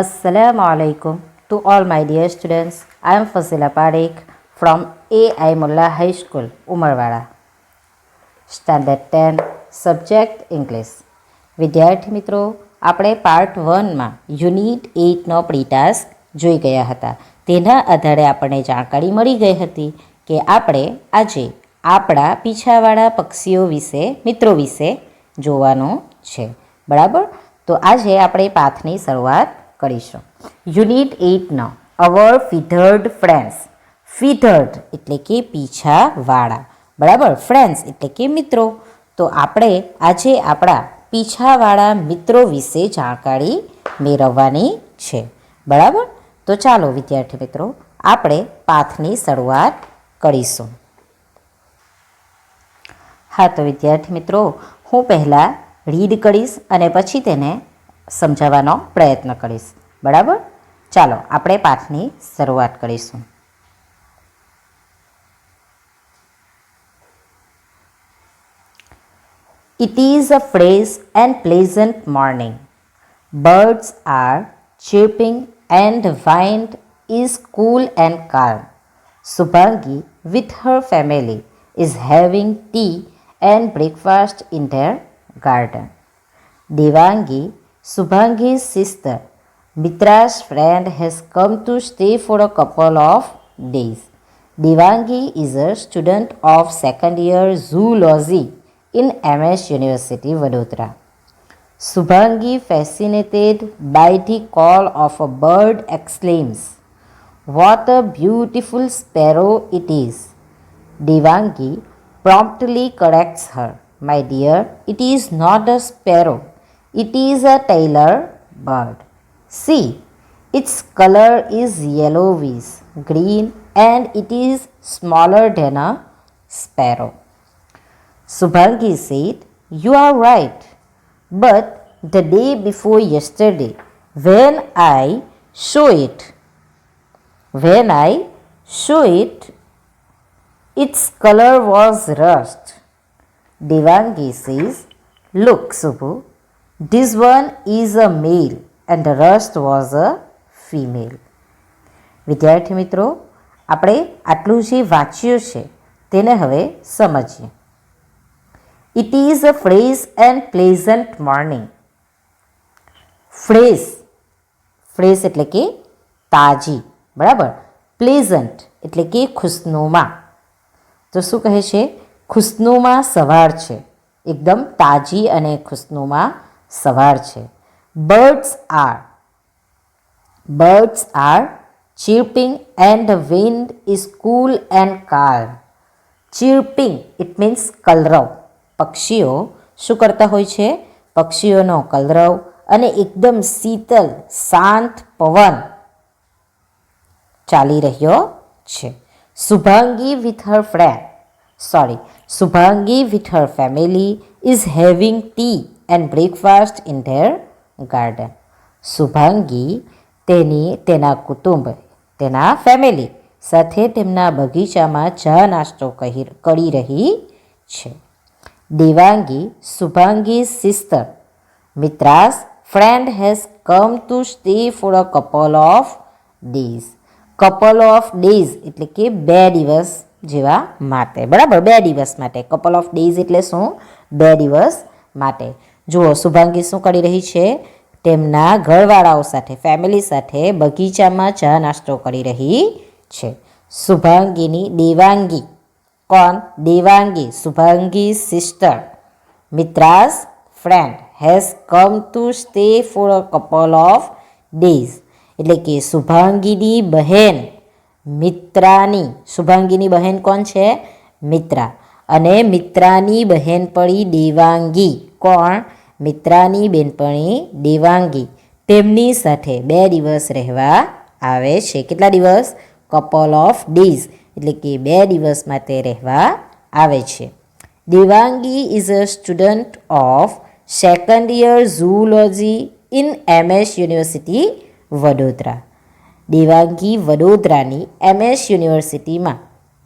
Assalamu alaikum to all my dear students. I am Fazila Parekh from A.I. Mullah High School, Umarwada. Standard 10 Subject English. વિદ્યાર્થી મિત્રો, આપણે part 1માં unit 8નો pre task જોઈ ગયા હતા. તેના આધારે આપણને જાણકારી મળી ગઈ હતી કે આપણે આજે આપણા પીછાવાળા પક્ષીઓ વિશે, મિત્રો વિશે જોવાનું છે. બરાબર? તો આજે આપણે પાઠની શરૂઆત કરીશું. યુનિટ 8નો અવર ફીધર્ડ ફ્રેન્ડ્સ. ફીધર્ડ એટલે કે પીછાવાળા, બરાબર? ફ્રેન્ડ્સ એટલે કે મિત્રો. તો આપણે આજે આપણા પીછાવાળા મિત્રો વિશે જાણકારી મેળવવાની છે. બરાબર? તો ચાલો વિદ્યાર્થી મિત્રો, આપણે પાઠની શરૂઆત કરીશું. હા, તો વિદ્યાર્થી મિત્રો, હું પહેલાં રીડ કરીશ અને પછી તેને સમજાવવાનો પ્રયત્ન કરીશ. બરાબર? ચાલો આપણે પાઠની શરૂઆત કરીશું. It is a fresh and pleasant morning. Birds are chirping and the wind is cool and calm. Subhangi with her family is having tea and breakfast in their garden. Devangi, Subhangi's sister, Mitra's friend, has come to stay for a couple of days. Devangi is a student of second year zoology in MS University, Vadodara. Subhangi, fascinated by the call of a bird, exclaims, "What a beautiful sparrow it is!" Devangi promptly corrects her, "My dear, it is not a sparrow. It is a tailor bird. See, its color is yellowish green and it is smaller than a sparrow." Subhangi said, "You are right. But the day before yesterday, when I saw it, its color was rust." Devangi says, "Look, Subhu, this one is a male and the rest was a female." વિદ્યાર્થી મિત્રો, આપણે આટલું જે વાંચ્યું છે તેને હવે સમજીએ. It is a fresh and pleasant morning. Fresh એટલે કે તાજી, બરાબર? પ્લેઝન્ટ એટલે કે ખુશનુમા. તો શું કહે છે? ખુશનુમા સવાર છે, એકદમ તાજી અને ખુશનુમા સવાર છે. Birds are chirping and the wind is cool and calm. Chirping, it means કલરવ. પક્ષીઓ શું કરતા હોય છે? પક્ષીઓનો કલરવ અને એકદમ શીતલ શાંત પવન ચાલી રહ્યો છે. Subhangi with her family is having tea and breakfast in their garden. Subhangi તેના કુટુંબ, તેના ફેમિલી સાથે તેમના બગીચામાં ચા નાસ્તો કરી રહી છે. Devangi, Subhangi's sister, Mitra's friend, has come to stay for a couple of days. Couple of days એટલે કે 2 દિવસ જેવા માટે. બરાબર? 2 દિવસ માટે. couple of days એટલે શું? 2 દિવસ માટે. જુઓ, શુભાંગી શું કરી રહી છે? તેમના ઘરવાળાઓ સાથે, ફેમિલી સાથે બગીચામાં ચા નાસ્તો કરી રહી છે. શુભાંગીની દેવાંગી, કોણ? Devangi, શુભાંગી's sister, Mitra's friend, has come to stay for a couple of days. એટલે કે શુભાંગીની બહેન મિત્રાની, શુભાંગીની બહેન કોણ છે? મિત્રા. અને મિત્રાની બહેનપણી દેવાંગી, કોણ? મિત્રાની બેનપણી દેવાંગી તેમની સાથે 2 દિવસ રહેવા આવે છે. કેટલા દિવસ? couple of days એટલે કે 2 દિવસ માટે રહેવા આવે છે. Devangi is a student of second year zoology in MS University, Vadodara. Devangi વડોદરાની MS યુનિવર્સિટીમાં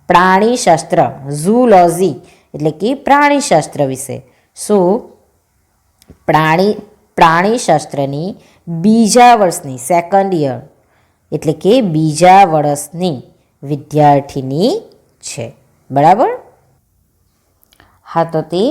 પ્રાણીશાસ્ત્ર, ઝૂલોજી એટલે કે પ્રાણીશાસ્ત્ર વિશે, શું પ્રાણીશાસ્ત્રની બીજા વર્ષની, સેકન્ડ યર એટલે કે બીજા વર્ષની વિદ્યાર્થીની છે. બરાબર. હા, તો તે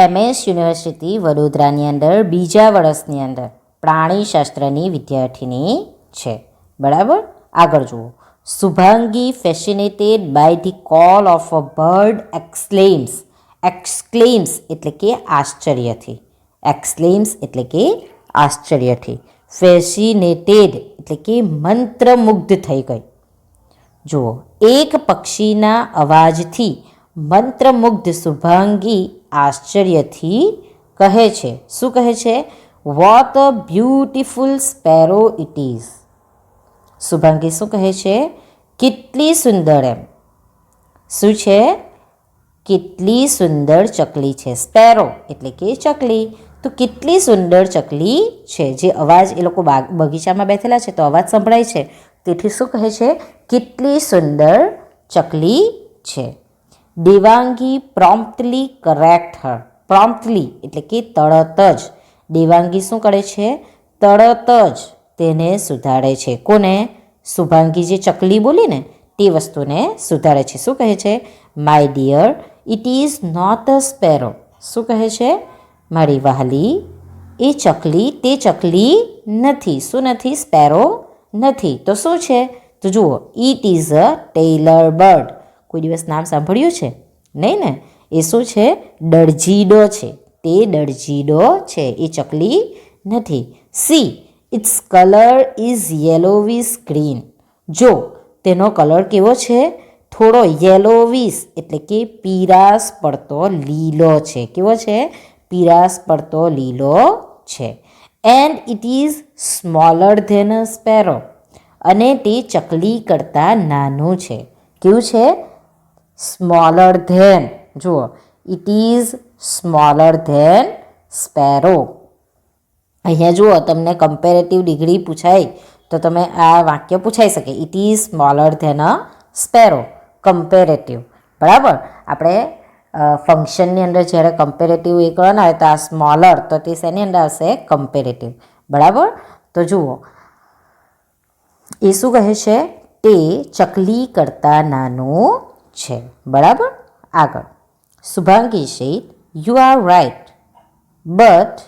MS યુનિવર્સિટી વડોદરાની અંદર બીજા વર્ષની અંદર પ્રાણીશાસ્ત્રની વિદ્યાર્થીની છે. બરાબર. આગળ જુઓ. Shubhangi fascinated by the call of a bird exclaims. Exclaims એટલે કે આશ્ચર્યથી. એક્સક્લેમ્સ એટલે કે આશ્ચર્યથી. ફેસિનેટેડ એટલે કે મંત્રમુગ્ધ થઈ ગઈ. જુઓ, એક પક્ષીના અવાજથી મંત્રમુગ્ધ શુભાંગી આશ્ચર્યથી કહે છે. શું કહે છે? What a beautiful sparrow it is. Shubhangi શું કહે છે? કેટલી સુંદર. એમ શું છે? કેટલી સુંદર ચકલી છે. સ્પેરો એટલે કે ચકલી. તો કેટલી સુંદર ચકલી છે. જે અવાજ એ લોકો બગીચામાં બેઠેલા છે તો અવાજ સંભળાય છે, તેથી શું કહે છે? કેટલી સુંદર ચકલી છે. દેવાંગી પ્રોમ્પ્ટલી કરેક્ટ હર. પ્રોમ્પ્ટલી એટલે કે તરત જ. દેવાંગી શું કરે છે? તરત જ તેને સુધારે છે. કોને? શુભાંગી જે ચકલી બોલી ને તે વસ્તુને સુધારે છે. શું કહે છે? My dear, it is not a sparrow. શું કહે છે? મારી વહાલી, એ ચકલી તે ચકલી નથી. શું નથી? સ્પેરો નથી. તો શું છે? તો જુઓ, it is a tailor bird. કોઈ દિવસ નામ સાંભળ્યું છે? નહીં ને. એ શું છે? દરજીડો છે. તે દરજીડો છે, એ ચકલી નથી. See, its colour is yellowish green. જો, તેનો કલર કેવો છે? થોડો યેલોવિશ એટલે કે પીરાશ પડતો લીલો છે. કેવો છે? પીરાશ પડતો લીલો છે. And it is smaller than a sparrow. અને તે ચકલી કરતાં નાનું છે. કેવું છે? Smaller than. જુઓ, it is smaller than sparrow. અહીંયા જુઓ, તમને કમ્પેરેટિવ ડિગ્રી પૂછાય તો તમે આ વાક્ય પૂછાઈ શકે. It is smaller than a sparrow. Comparative. બરાબર. આપણે ફંક્શનની અંદર જ્યારે કમ્પેરેટિવ એ કરવાના હોય તો આ સ્મોલર, તો તે શેની અંદર હશે? કમ્પેરેટિવ. બરાબર. તો જુઓ, એ શું કહે છે? તે ચકલી કરતાં નાનું છે. બરાબર. આગળ. Shubhangi said, you are right, but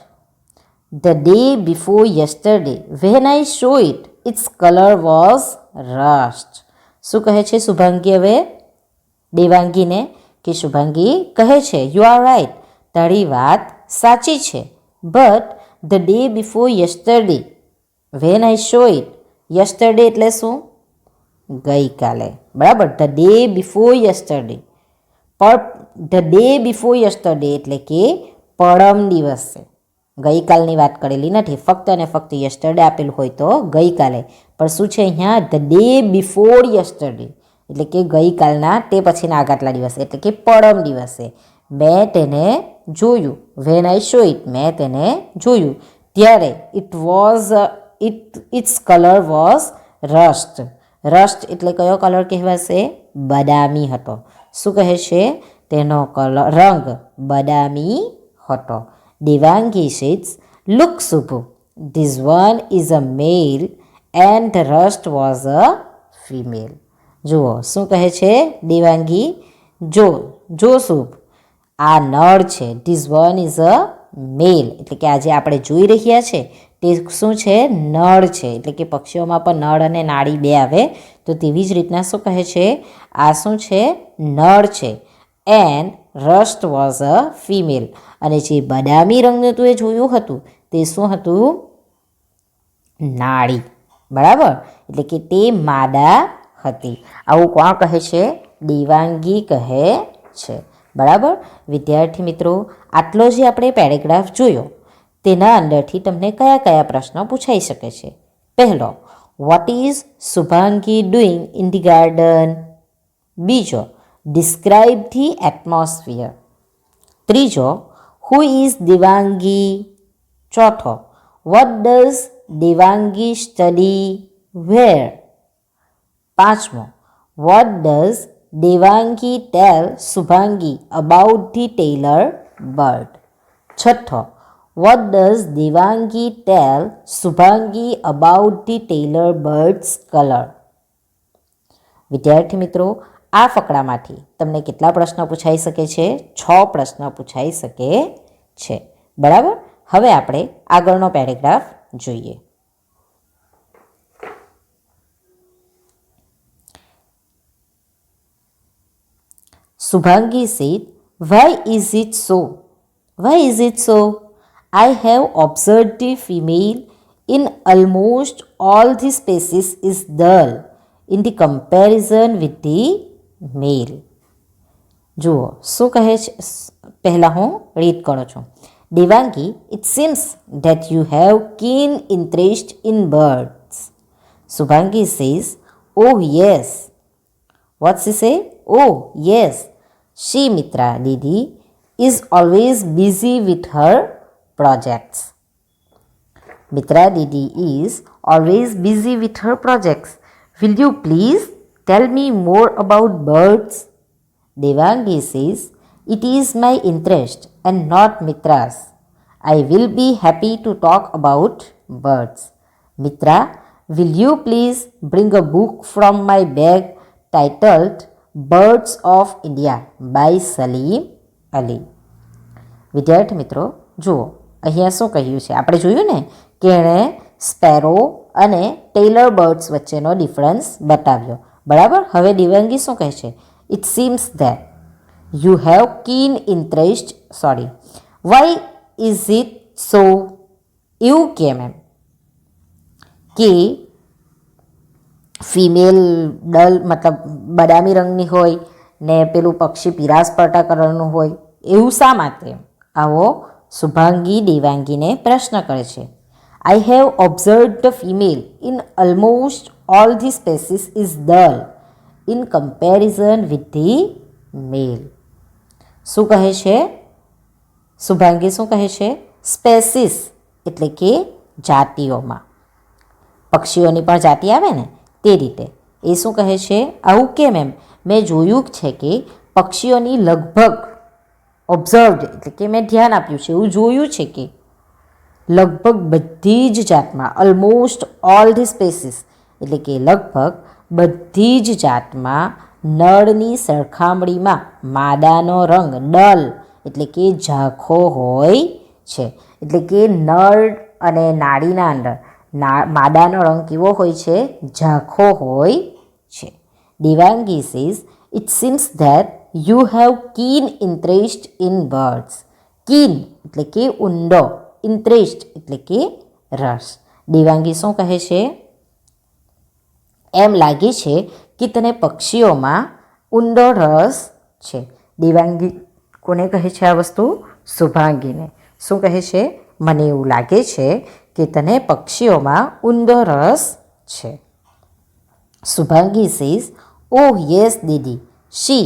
the day before yesterday when I show it, its colour was rust. શું કહે છે શુભાંગી હવે દેવાંગીને? કે શુભાંગી કહે છે, યુ આર રાઇટ, તારી વાત સાચી છે, but the day before yesterday when I show it. Yesterday એટલે શું? ગઈકાલે. બરાબર. The day before yesterday. પણ ધ ડે બિફોર યસ્ટરડે એટલે કે પરમ દિવસે. ગઈકાલની વાત કરેલી નથી. ફક્ત અને ફક્ત યસ્ટરડે આપેલું હોય તો ગઈકાલે. પણ શું છે અહીંયા? ધ ડે બિફોર યસ્ટરડે એટલે કે ગઈકાલના તે પછીના આગળના દિવસે એટલે કે પરમ દિવસે મેં તેને જોયું. વેન આઈ શો ઇટ, મેં તેને જોયું ત્યારે its colour was rust. Rust એટલે કયો કલર કહેવાશે? બદામી હતો. શું કહે છે? તેનો રંગ બદામી હતો. દેવાંગી સેડ્સ, look Shubhu, this one is a male and the rust was a female. જુઓ, શું કહે છે દેવાંગી? જો શુભ, આ નર છે. ધીસ વન ઇઝ અ મેલ એટલે કે આજે આપણે જોઈ રહ્યા છે તે શું છે? નર છે. એટલે કે પક્ષીઓમાં પણ નર અને નાડી બે આવે, તો તેવી જ રીતના શું કહે છે? આ શું છે? નર છે. And rust was a female. અને જે બદામી રંગનું તું એ જોયું હતું તે શું હતું? નાડી. બરાબર. એટલે કે તે માદા હતી. આવું કોણ કહે છે? દેવાંગી કહે છે. બરાબર. વિદ્યાર્થી મિત્રો, આટલો જે આપણે પેરેગ્રાફ જોયો તેના અંદરથી તમને કયા કયા પ્રશ્નો પૂછાઈ શકે છે? પહેલો, what is Shubhangi doing in the garden? બીજો, ડિસ્ક્રાઇબ ધી એટમોસ્ફિયર. ત્રીજો, હુ ઇઝ દેવાંગી? ચોથો, what does Devangi study where? પાંચમો, what does Devangi tell Shubhangi about the tailor bird? છઠ્ઠો, what does Devangi tell Shubhangi about the tailor bird's colour? વિદ્યાર્થી મિત્રો, આ ફકરામાંથી તમને કેટલા પ્રશ્નો પૂછાઈ શકે છે? 6 પ્રશ્નો પૂછાઈ શકે છે. બરાબર. હવે આપણે આગળનો પેરેગ્રાફ જોઈએ. Subhangi said, "Why is it so? Why is it so? I have observed the female in almost all the species is dull in the comparison with the male." જુઓ શું કહે છે, પહેલાં હું રીડ કરું છું. Devangi, it seems that you have keen interest in birds. Subhangi says, "Oh yes." What she say? "Oh yes. She, Mitra Didi, is always busy with her projects." Mitra Didi is always busy with her projects. Will you please tell me more about birds? Devangi says, "It is my interest and not Mitra's. I will be happy to talk about birds. Mitra, will you please bring a book from my bag titled birds of India by Salim Ali." વિદ્યાર્થી મિત્રો જુઓ, અહીંયા શું કહ્યું છે? આપણે જોયું ને કે એણે સ્પેરો અને ટેલર બર્ડ્સ વચ્ચેનો ડિફરન્સ બતાવ્યો. બરાબર. હવે દેવાંગી શું કહે છે? It seems that you have keen interest, why is it so? એવું કેમ એમ કે ફિમેલ ડલ મતલબ બદામી રંગની હોય ને પેલું પક્ષી પીરાશ પડતા કલરનું હોય, એવું શા માટે? આવો શુભાંગી દેવાંગીને પ્રશ્ન કરે છે. "I have observed the female in almost all the species is dull in comparison with the male." શું કહે છે શુભાંગી? શું કહે છે? સ્પેસીસ એટલે કે જાતિઓમાં. પક્ષીઓની પણ જાતિ આવે ને તે રીતે એ શું કહે છે? આવું કેમ એમ? મેં જોયું છે કે પક્ષીઓની લગભગ ઓબ્ઝર્વડ એટલે કે મેં ધ્યાન આપ્યું છે, એવું જોયું છે કે લગભગ બધી જ જાતમાં, ઓલમોસ્ટ ઓલ ધી સ્પેસીસ એટલે કે લગભગ બધી જ જાતમાં નળની સરખામણીમાં માદાનો રંગ ડલ એટલે કે ઝાંખો હોય છે. એટલે કે નળ અને નાડીના અંદર માદાનો રંગ કેવો હોય છે? ઝાંખો હોય છે. Devangi says, "It seems that you have keen interest in birds." Keen એટલે કે ઊંડો, ઇન્ટરેસ્ટ એટલે કે રસ. દેવાંગી શું કહે છે? એમ લાગે છે કે તને પક્ષીઓમાં ઊંડો રસ છે. દેવાંગી કોને કહે છે આ વસ્તુ? શુભાંગીને. શું કહે છે? મને એવું લાગે છે કે તને પક્ષીઓમાં ઊંડો રસ છે. Shubhangi says, "Oh yes Didi, she,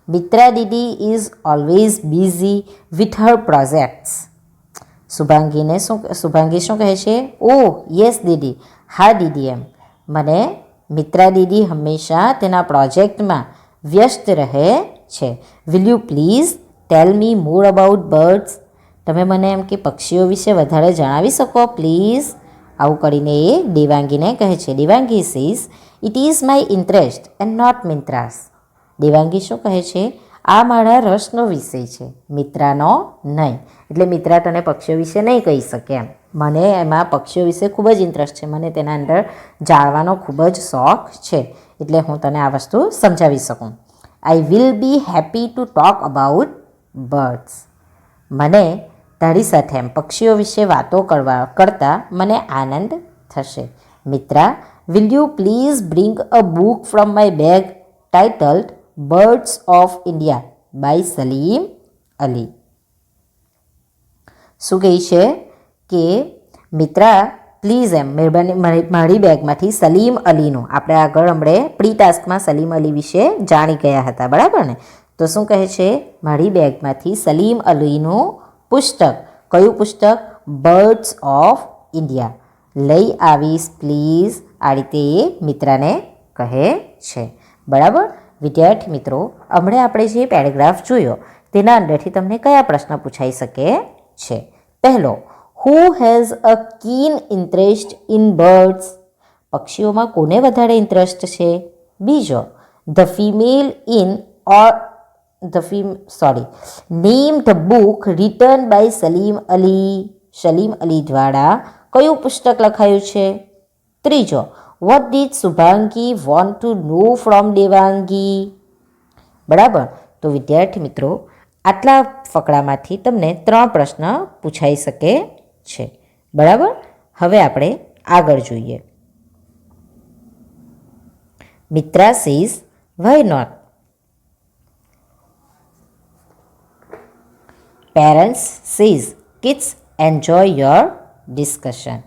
Mitra Didi, is always busy with her projects." Shubhangi શું કહે છે? "Oh yes દીદી, હા દીદી એમ મને મિત્રા દીદી હંમેશા તેના પ્રોજેક્ટમાં વ્યસ્ત રહે છે. Will you please tell me more about birds? તમે મને એમ કે પક્ષીઓ વિશે વધારે જણાવી શકો પ્લીઝ?" આવું કરીને એ દેવાંગીને કહે છે. Devangi says, "it is my interest and not Mitra's." દેવાંગી શું કહે છે? આ મારા રસનો વિષય છે, મિત્રાનો નહીં. એટલે મિત્રા તને પક્ષીઓ વિશે નહીં કહી શકે એમ. મને એમાં પક્ષીઓ વિશે ખૂબ જ ઇન્ટરેસ્ટ છે, મને તેના અંદર જાણવાનો ખૂબ જ શોખ છે, એટલે હું તને આ વસ્તુ સમજાવી શકું. I will be happy to talk about birds. મને તારી સાથે એમ પક્ષીઓ વિશે વાતો કરતાં મને આનંદ થશે. Mitra, will you please bring a book from my bag titled birds of India by Salim Ali. શું કહે છે કે મિત્રા પ્લીઝ એમ મહેરબાની મારી બેગમાંથી સલીમ અલીનું, આપણે આગળ હમણે પ્રી ટાસ્કમાં સલીમ અલી વિશે જાણી ગયા હતા, બરાબર ને? તો શું કહે છે? મારી બેગમાંથી સલીમ અલીનું પુસ્તક, કયું પુસ્તક? બર્ડ્સ ઓફ ઇન્ડિયા લઈ આવીશ પ્લીઝ. આ રીતે એ મિત્રાને કહે છે, બરાબર? વિદ્યાર્થી મિત્રો, હમણે આપણે જે પેરેગ્રાફ જોયો તેના અંદરથી તમને કયા પ્રશ્ન પૂછાઈ શકે છે? પહેલો, who has a keen interest in birds? પક્ષીઓમાં કોને વધારે ઇન્ટરેસ્ટ છે? બીજો, the female in or name the book written by Salim Ali. Salim Ali દ્વારા કયું પુસ્તક લખાયું છે? ત્રીજો, what did Shubhangi want to know from Devangi? બરાબર. તો વિદ્યાર્થી મિત્રો, આટલા ફકરામાંથી તમને 3 પ્રશ્ન પૂછાઈ શકે છે. બરાબર. હવે આપણે આગળ જોઈએ. Mitra says why not? Parents says, kids enjoy your discussion.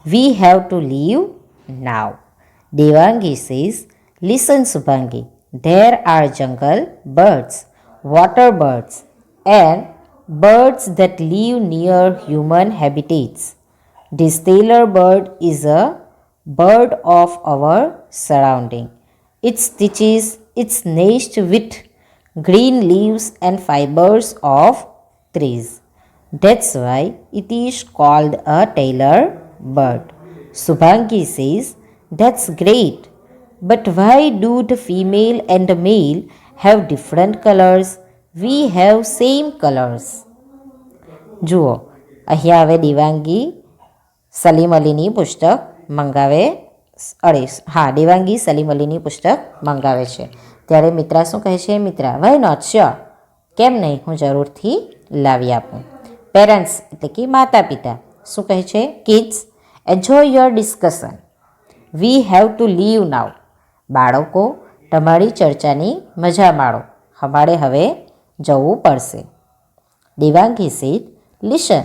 We have to leave now. Devangi says, listen Subhangi, there are jungle birds, water birds and birds that live near human habitats. This tailor bird is a bird of our surrounding. It stitches its nest with green leaves and fibers of trees. That's why it is called a tailor bird. Subhangi says, that's great. But why do the female and the male have different colors? We have same colors. જુઓ, અહીંયા હવે દેવાંગી સલીમ અલીની પુસ્તક મંગાવે દેવાંગી સલીમ અલીની પુસ્તક મંગાવે છે. ત્યારે મિત્રા શું કહે છે? Mitra, why not? શ્યોર, કેમ નહીં, હું જરૂરથી લાવી આપું. પેરેન્ટ્સ એટલે કે માતા પિતા શું કહે છે? Kids enjoy your discussion, we have to leave now. બાળકો, તમારી ચર્ચાની મજા માણો, અમારે હવે જવું પડશે. Devangi said, listen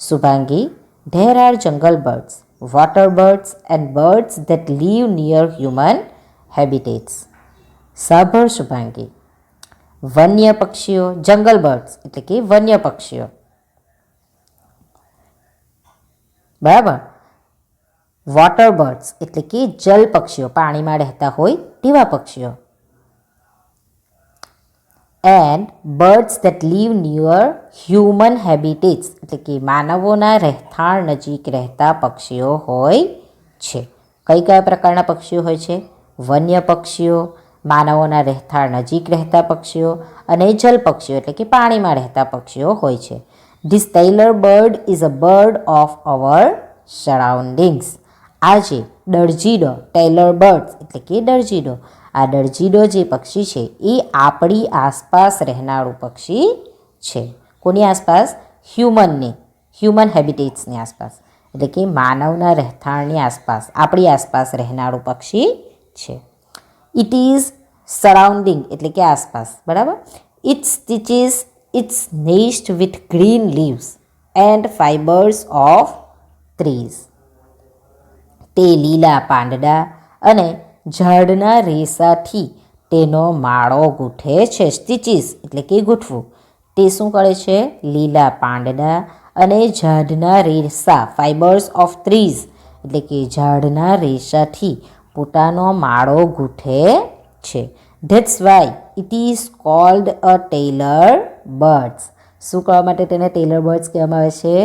Shubhangi, there are jungle birds, water birds and birds that live near human habitats. સાંભળ શુભાંગી, વન્ય પક્ષીઓ, જંગલ બર્ડ્સ એટલે કે વન્ય પક્ષીઓ, બરાબર. વોટર બર્ડ્સ એટલે કે જલ પક્ષીઓ, પાણીમાં રહેતા હોય તેવા પક્ષીઓ. And birds that live near human habitats એટલે કે માનવોના રહેઠાણ નજીક રહેતા પક્ષીઓ હોય છે. કયા પ્રકારના પક્ષીઓ હોય છે? વન્ય પક્ષીઓ, માનવોના રહેઠાણ નજીક રહેતા પક્ષીઓ અને જલ પક્ષીઓ એટલે કે પાણીમાં રહેતા પક્ષીઓ હોય છે. This tailor bird is a bird of our surroundings. આ જે દરજીડો, ટેલર બર્ડ એટલે કે દરજીડો, આ દરજીડો જે પક્ષી છે એ આપણી આસપાસ રહેનારું પક્ષી છે. કોની આસપાસ? હ્યુમન હેબિટેટ્સની આસપાસ એટલે કે માનવના રહેઠાણની આસપાસ, આપણી આસપાસ રહેનારું પક્ષી છે. ઇટ ઇઝ સરાઉન્ડિંગ એટલે કે આસપાસ, બરાબર. It stitches its nest with green leaves and fibres of trees. તે લીલા પાંદડા અને ઝાડના રેસાથી તેનો માળો ગૂંથે છે. સ્ટીચીસ એટલે કે ગૂંથવું. તે શું કરે છે? લીલા પાંદડા અને ઝાડના રેસા, ફાઇબર્સ ઓફ ટ્રીઝ એટલે કે ઝાડના રેસાથી પોતાનો માળો ગૂંથે છે. That's why it is called a tailor birds. શું કરવા માટે તેને ટેલર બર્ડ્સ કહેવામાં આવે છે?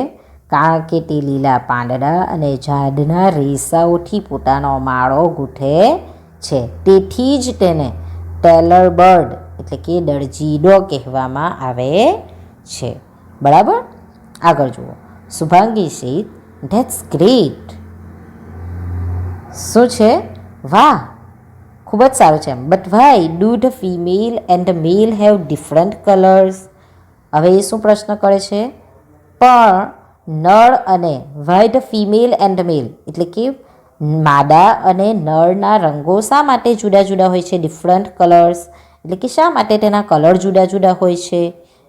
કારણ કે તે લીલા પાંદડા અને ઝાડના રેસાઓથી પોતાનો માળો ગૂંથે છે. તેથી જ તેને ટેલર બર્ડ એટલે કે દરજીડો કહેવામાં આવે છે. બરાબર. આગળ જુઓ. Shubhangi said, that's great. શું છે? વાહ, ખૂબ જ સારું છે. But why do the female and the male have different colours? હવે એ શું પ્રશ્ન કરે છે? પણ નર અને why the female and male એટલે કે માદા અને નરના રંગો શા માટે જુદા જુદા હોય છે? ડિફરન્ટ કલર્સ એટલે કે શા માટે તેના કલર જુદા જુદા હોય છે?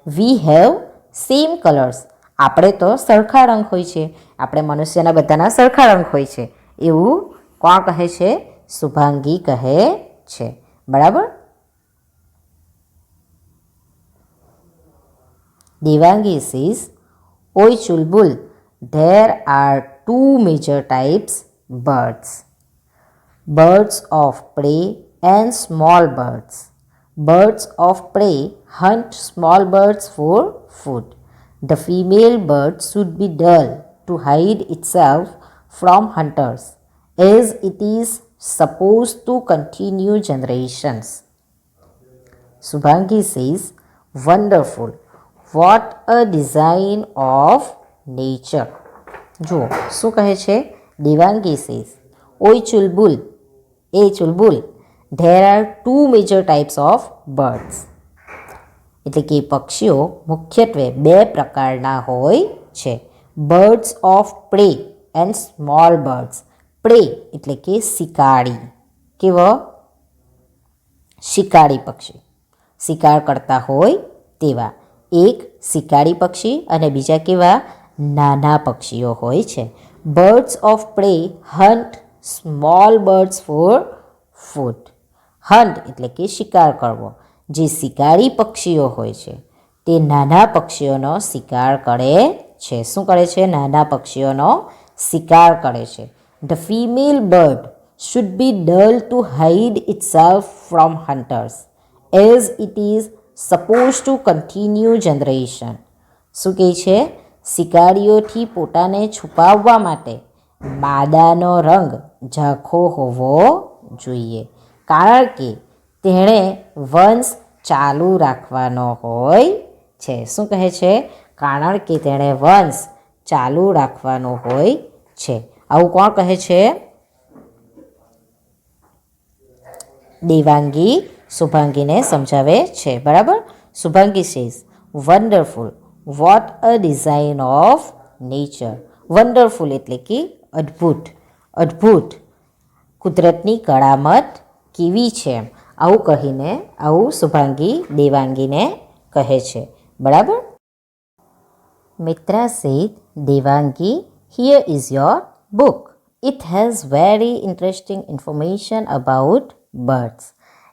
We have same colours. આપણે તો સરખા રંગ હોય છે, આપણે મનુષ્યના બધાના સરખા રંગ હોય છે, એવું કોણ કહે છે? શુભાંગી કહે છે. બરાબર. દેવાંગી સેઝ, ઓય Chulbul, there are two major types birds, birds of prey and small birds. Birds of prey hunt small birds for food. The female bird should be dull to hide itself from hunters, as it is supposed to continue generations. Subhangi says, wonderful. What a design of nature. જુઓ શું કહે છે? Devangi says, ઓય ચુલબુલ, એ Chulbul, there are two major types of birds. એટલે કે પક્ષીઓ મુખ્યત્વે બે પ્રકારના હોય છે. Birds of prey and small birds. Prey એટલે કે શિકારી. કેવો? શિકારી પક્ષી, શિકાર કરતા હોય તેવા. એક શિકારી પક્ષી અને બીજા કેવા? નાના પક્ષીઓ હોય છે. Birds of pre hunt small birds for food. Hunt એટલે કે શિકાર કરવો. જે શિકારી પક્ષીઓ હોય છે તે નાના પક્ષીઓનો શિકાર કરે છે. શું કરે છે? નાના પક્ષીઓનો શિકાર કરે છે. The female bird should be dull to hide itself from hunters, as it is supposed to continue generation. શું કહે છે? શિકારીઓથી પોતાને છુપાવવા માટે માદાનો રંગ ઝાંખો હોવો જોઈએ, કારણ કે તેણે વંશ ચાલુ રાખવાનો હોય છે. શું કહે છે? કારણ કે તેણે વંશ ચાલુ રાખવાનો હોય છે. આવું કોણ કહે છે? દેવાંગી શુભાંગીને સમજાવે છે. બરાબર. Shubhangi says, wonderful. What a design of nature. Wonderful એટલે કે અદ્ભુત. અદ્ભુત કુદરતની કળામત કેવી છે, આવું કહીને આવું શુભાંગી દેવાંગીને કહે છે. બરાબર. Mitra said, Devangi, here is your book. It has very interesting information about birds.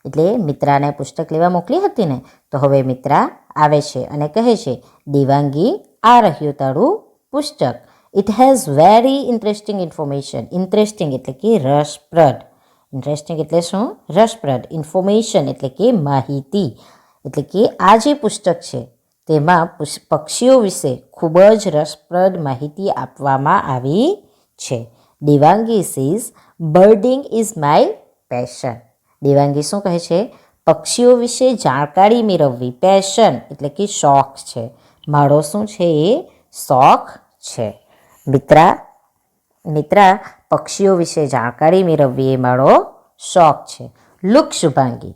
એટલે મિત્રાને પુસ્તક લેવા મોકલી હતી ને, તો હવે મિત્રા આવે છે અને કહે છે, દેવાંગી, આ રહ્યું તારું પુસ્તક. It has very interesting information. Interesting એટલે કે રસપ્રદ. ઇન્ટરેસ્ટિંગ એટલે શું? રસપ્રદ. ઇન્ફોર્મેશન એટલે કે માહિતી. એટલે કે આ જે પુસ્તક છે તેમાં પક્ષીઓ વિશે ખૂબ જ રસપ્રદ માહિતી આપવામાં આવી છે. Devangi says, birding is my passion. Devangi શું કહે છે? પક્ષીઓ વિશે જાણકારી મેળવવી પેશન એટલે કે શોખ છે. મારો શું છે? એ શોખ છે. મિત્રા, પક્ષીઓ વિશે જાણકારી મેળવવી એ મારો શોખ છે. લુક શુભાંગી,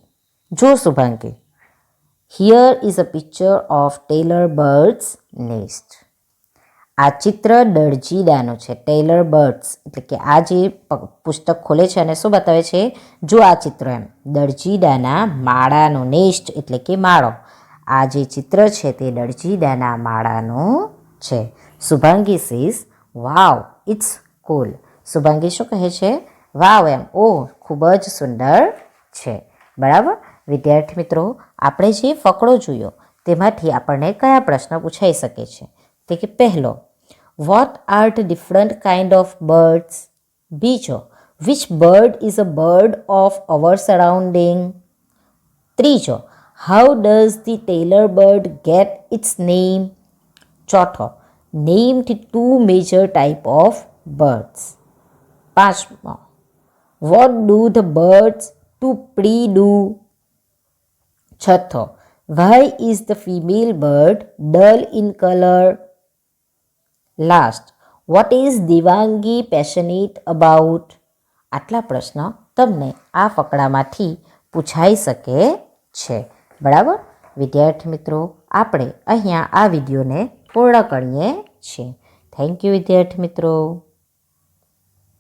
જો Shubhangi, here is a picture of tailor bird's nest. આ ચિત્ર દરજીડાનું છે. ટેલર બર્ડ્સ એટલે કે આ જે પુસ્તક ખોલે છે અને શું બતાવે છે? જો આ ચિત્ર એમ દરજીડાના માળાનો. નેસ્ટ એટલે કે માળો. આ જે ચિત્ર છે તે દરજીડાના માળાનું છે. શુભાંગી સેઝ, વાવ, ઇટ્સ કુલ. શુભાંગી શું કહે છે? વાવ એમ, ઓહ, ખૂબ જ સુંદર છે. બરાબર. વિદ્યાર્થી મિત્રો, આપણે જે ફકરો જોયો તેમાંથી આપણને કયા પ્રશ્ન પૂછાઈ શકે છે? તે કે પહેલો, what are the different kind of birds. બીજો, which bird is a bird of our surrounding. ત્રીજો, how does the tailor bird get its name. ચોથો, name the two major type of birds. પાંચમો, what do the birds to prey do. છઠ્ઠો, why is the female bird dull in colour. Last, what is Devangi passionate about. આટલા પ્રશ્ન તમને આ ફકરામાંથી પૂછાઈ શકે છે. બરાબર. વિદ્યાર્થી મિત્રો, આપણે અહીંયા આ વિડીયોને પૂર્ણ કરીએ છીએ. થેન્ક યુ વિદ્યાર્થી મિત્રો.